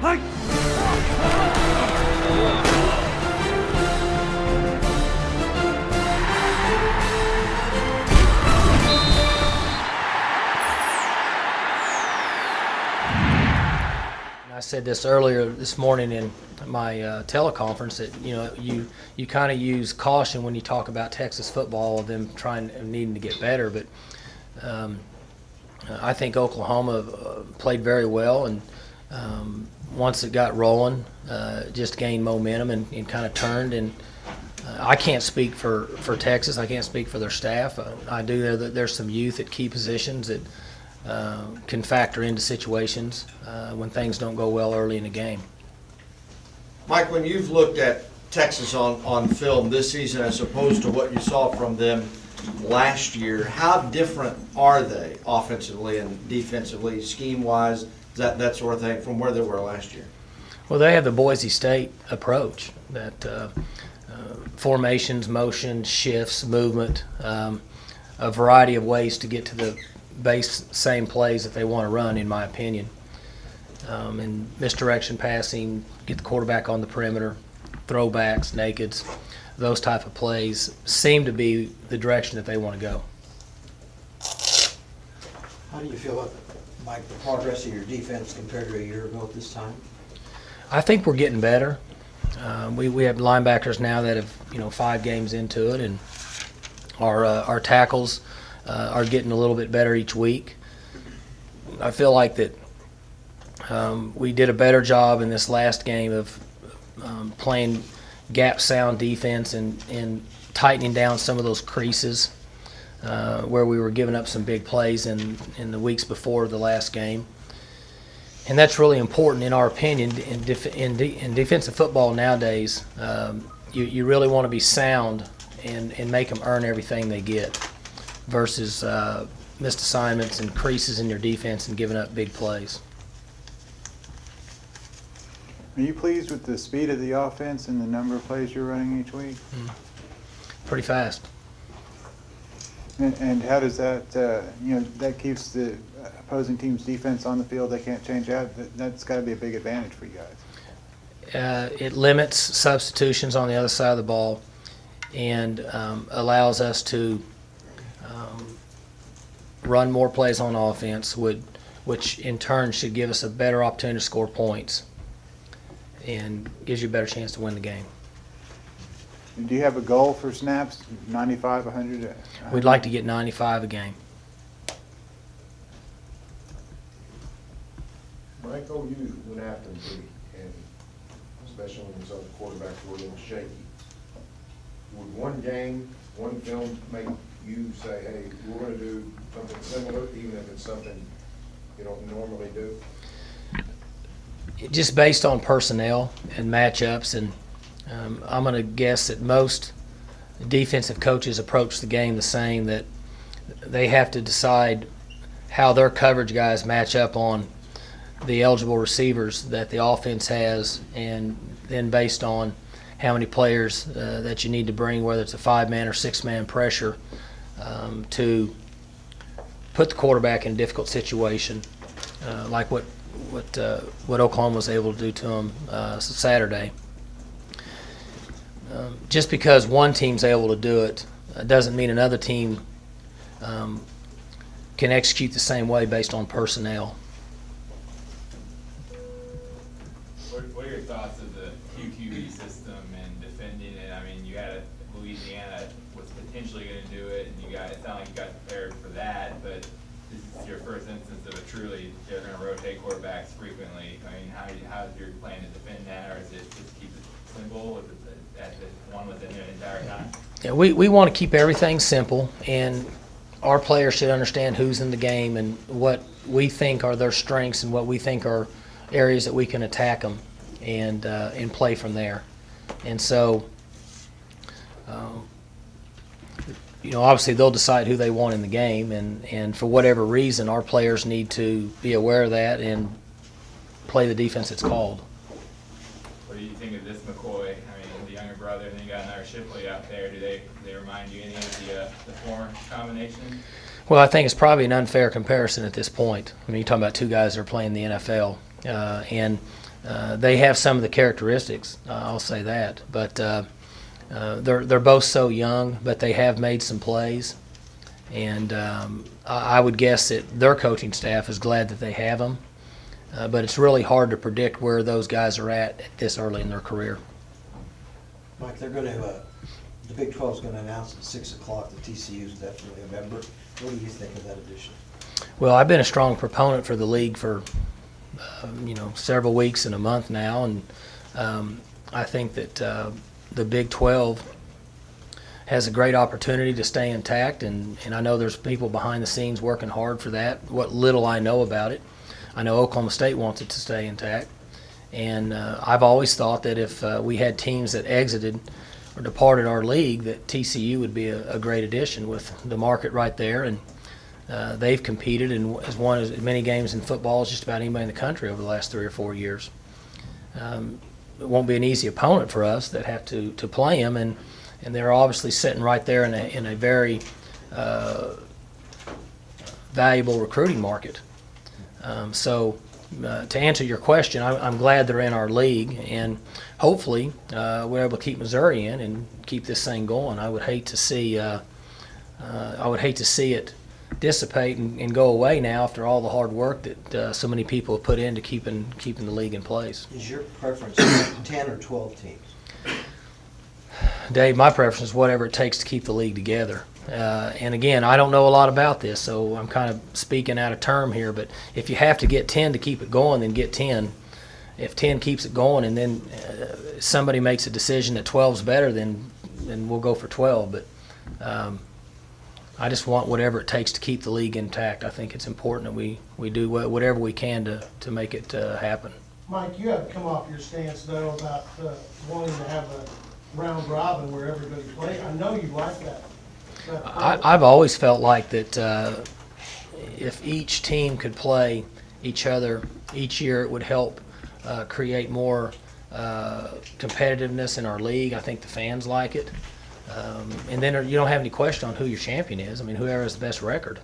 I said this earlier this morning in my teleconference that you kind of use caution when you talk about Texas football, them trying and needing to get better. But I think Oklahoma played very well, and once it got rolling, just gained momentum and kind of turned. And I can't speak for Texas. I can't speak for their staff. I do know that there's some youth at key positions that can factor into situations when things don't go well early in the game. Mike, when you've looked at Texas on film this season as opposed to what you saw from them last year, how different are they offensively and defensively, scheme-wise, that sort of thing, from where they were last year? Well, they have the Boise State approach, that formations, motion, shifts, movement, a variety of ways to get to the base same plays that they want to run, in my opinion. And misdirection passing, get the quarterback on the perimeter, throwbacks, nakeds, those type of plays seem to be the direction that they want to go. How do you feel about, Mike, the progress of your defense compared to a year ago at this time? I think we're getting better. We have linebackers now that have 5 games into it, and our tackles are getting a little bit better each week. I feel like that we did a better job in this last game of playing gap sound defense and tightening down some of those creases where we were giving up some big plays in the weeks before the last game. And that's really important, in our opinion, in defensive football nowadays. You really want to be sound and make them earn everything they get, versus missed assignments and creases in your defense and giving up big plays. Are you pleased with the speed of the offense and the number of plays you're running each week? Pretty fast. And how does that, that keeps the opposing team's defense on the field? They can't change out. That's got to be a big advantage for you guys. It limits substitutions on the other side of the ball and allows us to run more plays on offense, which in turn should give us a better opportunity to score points and gives you a better chance to win the game. Do you have a goal for snaps, 95, 100? We'd like to get 95 a game. Mike, OU went after him pretty heavy, especially when some quarterbacks were a little shaky. Would one game, one film make you say, hey, we're going to do something similar, even if it's something you don't normally do? Just based on personnel and matchups, and I'm going to guess that most defensive coaches approach the game the same, that they have to decide how their coverage guys match up on the eligible receivers that the offense has, and then based on how many players that you need to bring, whether it's a 5-man or 6-man pressure, to put the quarterback in a difficult situation, like what Oklahoma was able to do to them Saturday. Just because one team's able to do it doesn't mean another team can execute the same way based on personnel. What are your thoughts of the QQB system and defending it? I mean, you had Louisiana was potentially going to do it, and it sounded like you got prepared for that, but this is your first instance of a truly, they're going to rotate quarterbacks frequently. I mean, how is your plan to defend that, or is it just keep it simple, or is it that the one was in there the entire time? Yeah, we want to keep everything simple, and our players should understand who's in the game and what we think are their strengths and what we think are areas that we can attack them and play from there. And so, obviously they'll decide who they want in the game, and for whatever reason, our players need to be aware of that and play the defense that's called. What do you think of this McCoy? I mean, the younger brother, and then you got another Shipley out there. Do they remind you any of the former combination? Well, I think it's probably an unfair comparison at this point. I mean, you're talking about two guys that are playing the NFL, and they have some of the characteristics. I'll say that, but they're both so young, but they have made some plays, and I would guess that their coaching staff is glad that they have them. But it's really hard to predict where those guys are at this early in their career. Mike, they're going to, the Big 12 is going to announce at 6 o'clock that TCU is definitely a member. What do you think of that addition? Well, I've been a strong proponent for the league for several weeks and a month now, and I think that the Big 12 has a great opportunity to stay intact, and I know there's people behind the scenes working hard for that. What little I know about it, I know Oklahoma State wants it to stay intact, and I've always thought that if we had teams that exited or departed our league, that TCU would be a great addition with the market right there, and they've competed and has won as many games in football as just about anybody in the country over the last 3 or 4 years. It won't be an easy opponent for us that have to play them, and they're obviously sitting right there in a very valuable recruiting market. So to answer your question, I'm glad they're in our league, and hopefully we're able to keep Missouri in and keep this thing going. I would hate to see it dissipate and go away now after all the hard work that so many people have put into keeping the league in place. Is your preference 10 or 12 teams? Dave, my preference is whatever it takes to keep the league together. And again, I don't know a lot about this, so I'm kind of speaking out of term here, but if you have to get 10 to keep it going, then get 10. If 10 keeps it going and then somebody makes a decision that 12 is better, then we'll go for 12. But I just want whatever it takes to keep the league intact. I think it's important that we do whatever we can to make it happen. Mike, you have to come off your stance, though, about wanting to have a round robin where everybody plays. I know you like that. I've always felt like that if each team could play each other each year, it would help create more competitiveness in our league. I think the fans like it. And then you don't have any question on who your champion is. I mean, whoever has the best record.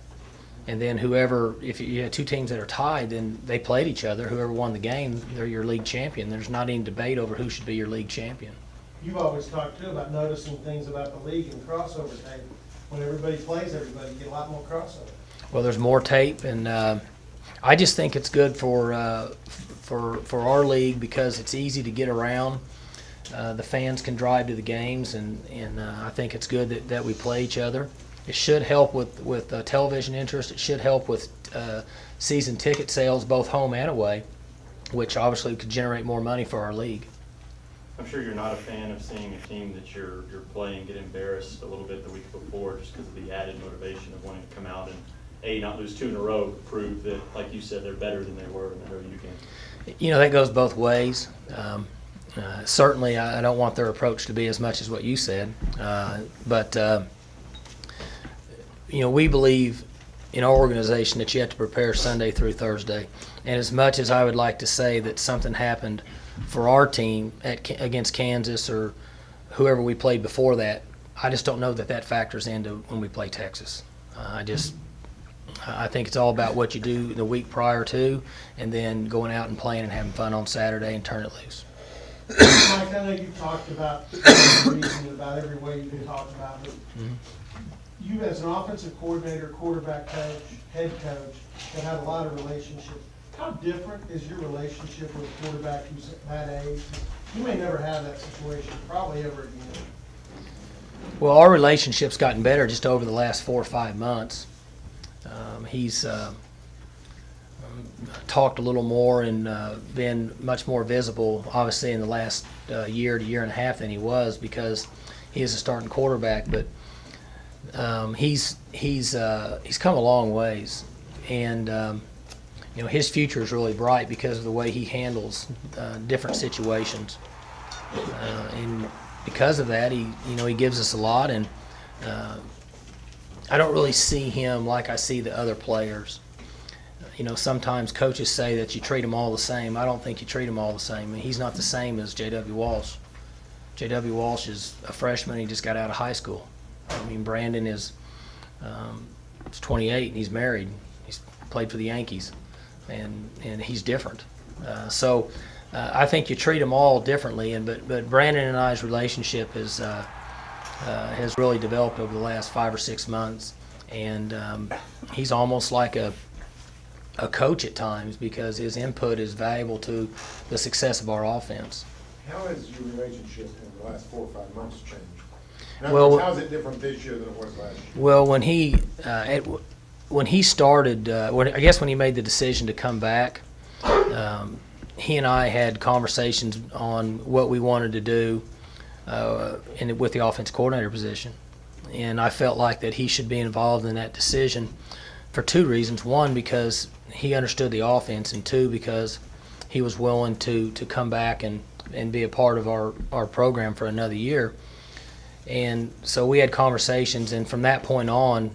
And then whoever, if you have two teams that are tied, then they played each other. Whoever won the game, they're your league champion. There's not any debate over who should be your league champion. You've always talked, too, about noticing things about the league and crossover tape. When everybody plays everybody, you get a lot more crossover. Well, there's more tape, and I just think it's good for our league because it's easy to get around. The fans can drive to the games, and I think it's good that we play each other. It should help with television interest. It should help with season ticket sales, both home and away, which obviously could generate more money for our league. I'm sure you're not a fan of seeing a team that you're playing get embarrassed a little bit the week before just because of the added motivation of wanting to come out and not lose 2 in a row, prove that, like you said, they're better than they were in that OU game. You know, that goes both ways. Certainly, I don't want their approach to be as much as what you said, but we believe in our organization that you have to prepare Sunday through Thursday. And as much as I would like to say that something happened for our team against Kansas or whoever we played before that, I just don't know that factors into when we play Texas. I think it's all about what you do the week prior to, and then going out and playing and having fun on Saturday and turn it loose. Mike, I know you talked about reason about every way you can talk about it. You as an offensive coordinator, quarterback coach, head coach, that have a lot of relationships. How different is your relationship with a quarterback who's that age? You may never have that situation, probably ever again. Well, our relationship's gotten better just over the last 4 or 5 months. He's talked a little more and been much more visible, obviously, in the last year to year and a half than he was because he is a starting quarterback. But he's come a long ways, and his future is really bright because of the way he handles different situations, and because of that, he gives us a lot. And I don't really see him like I see the other players. Sometimes coaches say that you treat them all the same. I don't think you treat them all the same. I mean, he's not the same as J.W. Walsh. J.W. Walsh is a freshman. He just got out of high school. I mean, Brandon is 28 and he's married. He's played for the Yankees, and he's different. So I think you treat them all differently, but Brandon and I's relationship has really developed over the last 5 or 6 months, and he's almost like a coach at times because his input is valuable to the success of our offense. How has your relationship in the last 4 or 5 months changed? In other Well, words, how is it different this year than it was last year? Well, when he started, I guess when he made the decision to come back, he and I had conversations on what we wanted to do with the offense coordinator position. And I felt like that he should be involved in that decision for 2 reasons. 1, because he understood the offense, and 2, because he was willing to come back and be a part of our program for another year. And so we had conversations, and from that point on,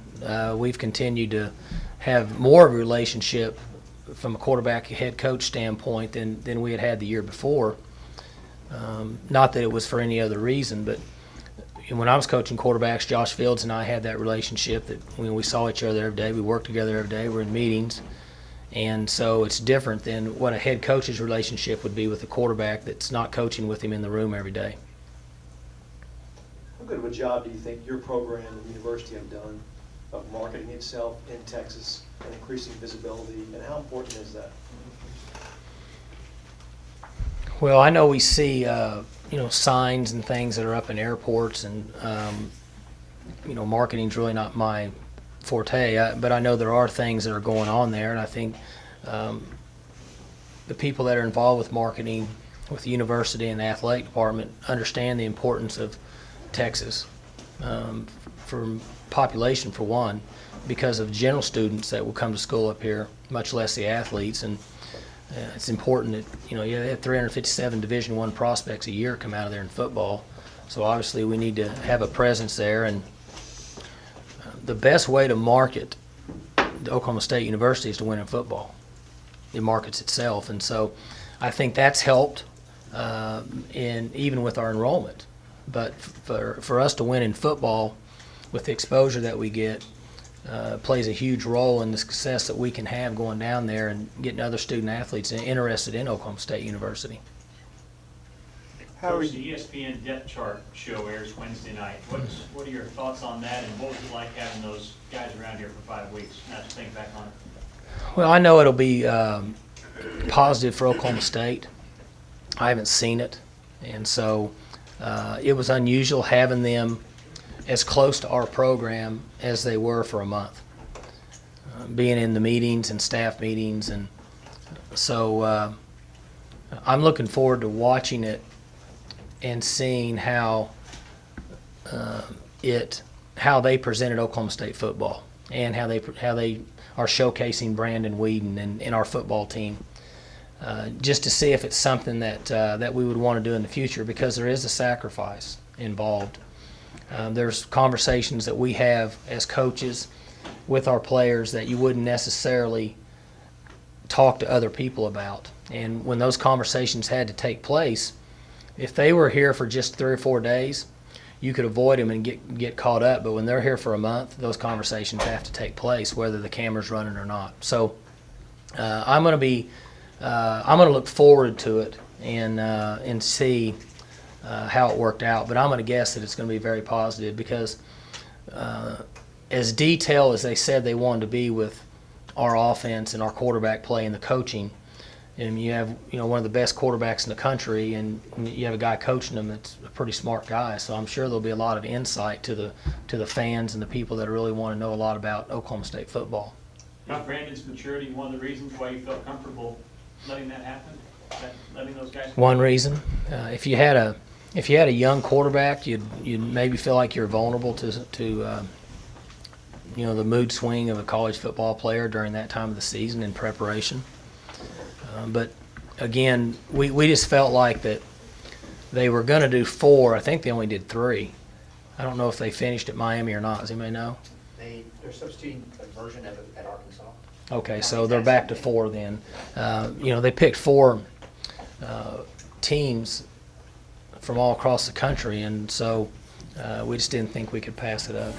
we've continued to have more of a relationship from a quarterback head coach standpoint than we had the year before. Not that it was for any other reason, but when I was coaching quarterbacks, Josh Fields and I had that relationship that when we saw each other every day, we worked together every day, we're in meetings. And so it's different than what a head coach's relationship would be with a quarterback that's not coaching with him in the room every day. How good of a job do you think your program and university have done of marketing itself in Texas and increasing visibility, and how important is that? Well, I know we see, signs and things that are up in airports, and, marketing's really not my forte, but I know there are things that are going on there, and I think the people that are involved with marketing with the university and the athletic department understand the importance of Texas for population, for one, because of general students that will come to school up here, much less the athletes. And it's important that, you have 357 Division I prospects a year come out of there in football. So obviously we need to have a presence there. And the best way to market the Oklahoma State University is to win in football. It markets itself. And so I think that's helped even with our enrollment. But for us to win in football with the exposure that we get plays a huge role in the success that we can have going down there and getting other student athletes interested in Oklahoma State University. Coach, the ESPN depth chart show airs Wednesday night. What are your thoughts on that, and what was it like having those guys around here for 5 weeks? Now to think back on it. Well, I know it'll be positive for Oklahoma State. I haven't seen it, and so it was unusual having them as close to our program as they were for a month, being in the meetings and staff meetings. And so I'm looking forward to watching it and seeing how they presented Oklahoma State football and how they are showcasing Brandon Whedon and our football team, just to see if it's something that we would want to do in the future, because there is a sacrifice involved. There's conversations that we have as coaches with our players that you wouldn't necessarily talk to other people about. And when those conversations had to take place, if they were here for just 3 or 4 days, you could avoid them and get caught up. But when they're here for a month, those conversations have to take place, whether the camera's running or not. So I'm going to look forward to it and see how it worked out. But I'm going to guess that it's going to be very positive, because as detailed as they said they wanted to be with our offense and our quarterback play and the coaching, and you have one of the best quarterbacks in the country, and you have a guy coaching them that's a pretty smart guy. So I'm sure there'll be a lot of insight to the fans and the people that really want to know a lot about Oklahoma State football. About Brandon's maturity, one of the reasons why you felt comfortable letting that happen, letting those guys. One reason, if you had a young quarterback, you'd maybe feel like you're vulnerable to the mood swing of a college football player during that time of the season in preparation. But again, we just felt like that they were going to do 4. I think they only did 3. I don't know if they finished at Miami or not. Does anybody know? They're substituting a version of it at Arkansas. Okay, so they're back to 4 then. They picked 4 teams from all across the country, and so we just didn't think we could pass it up.